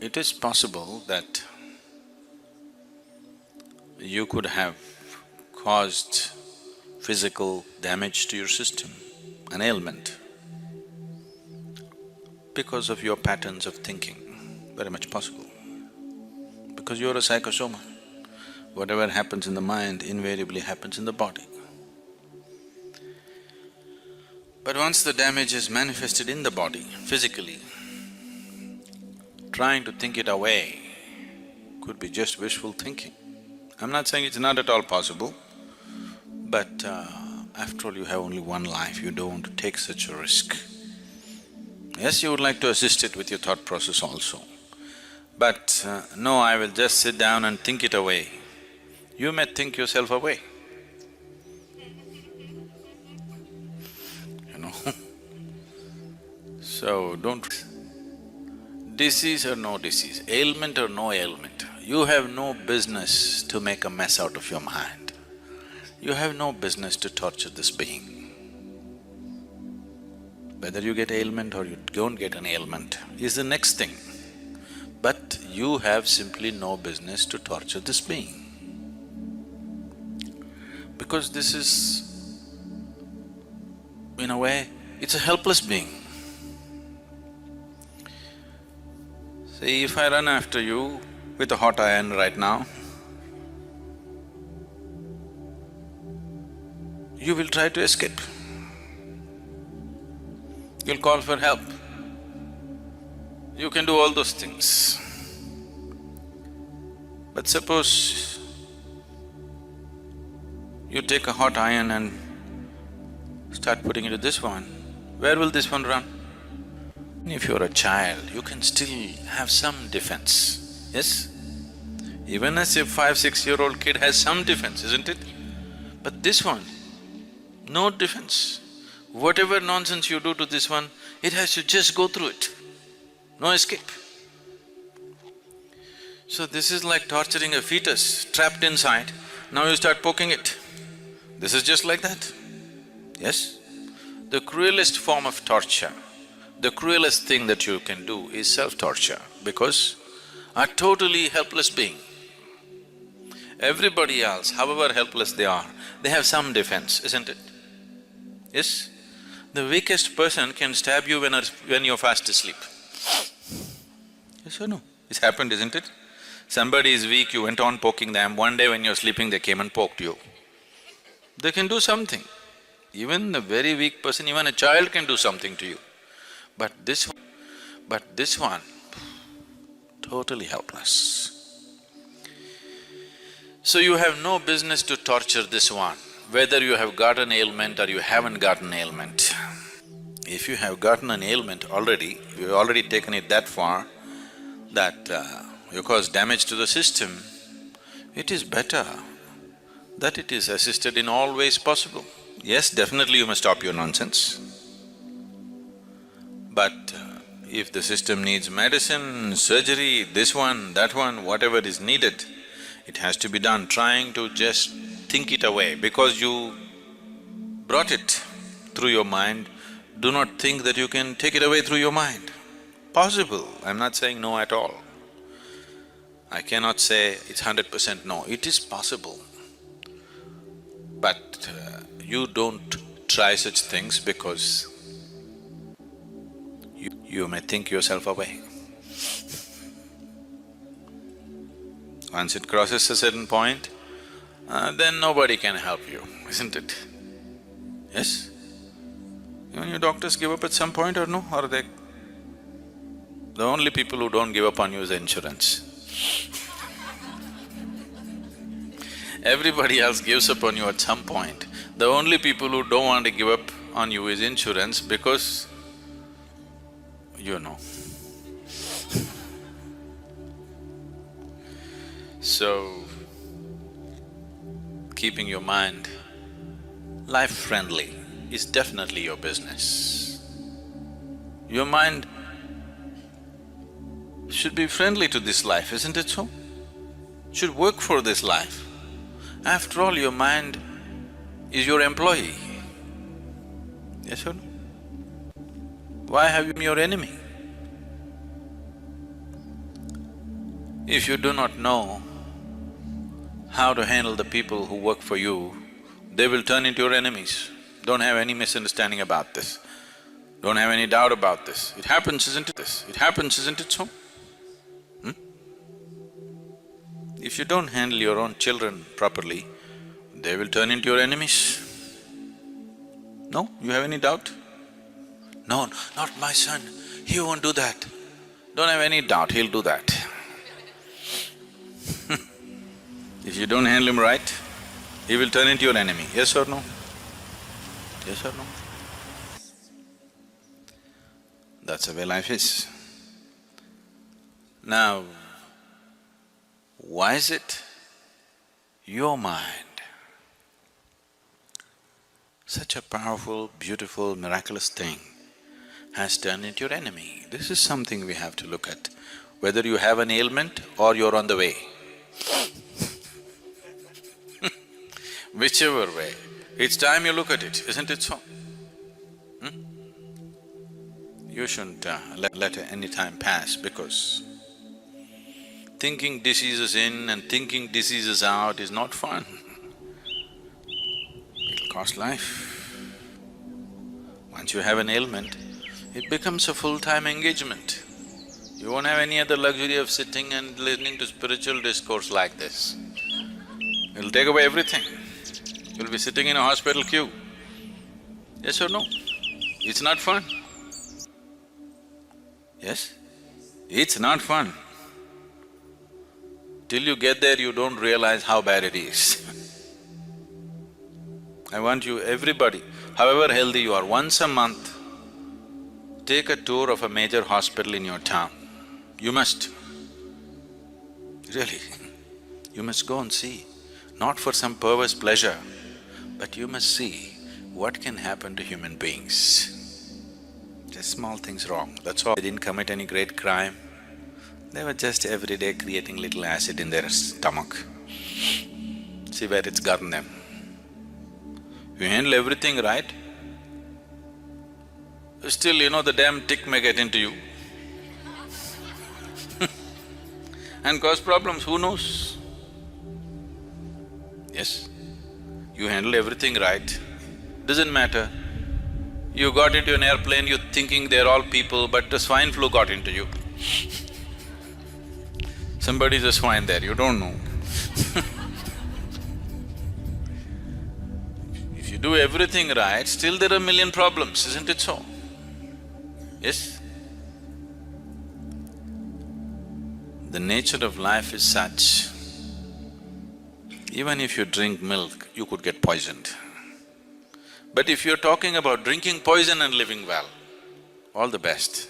It is possible that you could have caused physical damage to your system, an ailment, because of your patterns of thinking, very much possible. Because you're a psychosoma, whatever happens in the mind invariably happens in the body. But once the damage is manifested in the body, physically, trying to think it away could be just wishful thinking. I'm not saying it's not at all possible, but after all, you have only one life, you don't want to take such a risk. Yes, you would like to assist it with your thought process also, but no, I will just sit down and think it away. You may think yourself away, you know. So don't… Disease or no disease, ailment or no ailment, you have no business to make a mess out of your mind. You have no business to torture this being. Whether you get ailment or you don't get an ailment is the next thing. But you have simply no business to torture this being. Because this is, in a way, it's a helpless being. See, if I run after you with a hot iron right now, you will try to escape. You'll call for help. You can do all those things. But suppose you take a hot iron and start putting it to this one, where will this one run? If you're a child, you can still have some defense, yes? Even as a 5-6-year-old kid has some defense, isn't it? But this one, no defense. Whatever nonsense you do to this one, it has to just go through it, no escape. So this is like torturing a fetus trapped inside, now you start poking it. This is just like that, yes? The cruelest form of torture, the cruelest thing that you can do is self-torture, because a totally helpless being, everybody else, however helpless they are, they have some defense, isn't it? Yes? The weakest person can stab you when you're fast asleep. Yes or no? It's happened, isn't it? Somebody is weak, you went on poking them, one day when you're sleeping they came and poked you. They can do something. Even a very weak person, even a child can do something to you. But this one, totally helpless. So you have no business to torture this one, whether you have got an ailment or you haven't got an ailment. If you have gotten an ailment already, you've already taken it that far that you cause damage to the system, it is better that it is assisted in all ways possible. Yes, definitely you must stop your nonsense. But if the system needs medicine, surgery, this one, that one, whatever is needed, it has to be done, trying to just think it away. Because you brought it through your mind, do not think that you can take it away through your mind. Possible, I'm not saying no at all. I cannot say it's 100% no, it is possible. But you don't try such things because you may think yourself away. Once it crosses a certain point, then nobody can help you, isn't it? Yes? Even your doctors give up at some point or no? Or they… The only people who don't give up on you is the insurance. Everybody else gives up on you at some point. The only people who don't want to give up on you is insurance because you know. So, keeping your mind life-friendly is definitely your business. Your mind should be friendly to this life, isn't it so? Should work for this life. After all, your mind is your employee. Yes or no? Why have you your enemy? If you do not know how to handle the people who work for you, they will turn into your enemies. Don't have any misunderstanding about this. Don't have any doubt about this. It happens, isn't it? It happens, isn't it so? Hmm? If you don't handle your own children properly, they will turn into your enemies. No? You have any doubt? No, not my son, he won't do that. Don't have any doubt, he'll do that. If you don't handle him right, he will turn into your enemy, yes or no? Yes or no? That's the way life is. Now, why is it your mind, such a powerful, beautiful, miraculous thing, has turned into your enemy? This is something we have to look at, whether you have an ailment or you're on the way. Whichever way, it's time you look at it, isn't it so? You shouldn't let any time pass, because thinking diseases in and thinking diseases out is not fun. It'll cost life. Once you have an ailment, it becomes a full-time engagement. You won't have any other luxury of sitting and listening to spiritual discourse like this. It'll take away everything. You'll be sitting in a hospital queue. Yes or no? It's not fun. Yes? It's not fun. Till you get there, you don't realize how bad it is. I want you, everybody, however healthy you are, once a month, take a tour of a major hospital in your town. You must. Really, you must go and see. Not for some perverse pleasure, but you must see what can happen to human beings. Just small things wrong, that's all. They didn't commit any great crime. They were just every day creating little acid in their stomach. See where it's gotten them. You handle everything right, still, the damn tick may get into you and cause problems, who knows? Yes, you handle everything right, doesn't matter. You got into an airplane, you're thinking they're all people, but the swine flu got into you. Somebody's a swine there, you don't know. If you do everything right, still there are a million problems, isn't it so? Yes? The nature of life is such, even if you drink milk, you could get poisoned. But if you're talking about drinking poison and living well, all the best.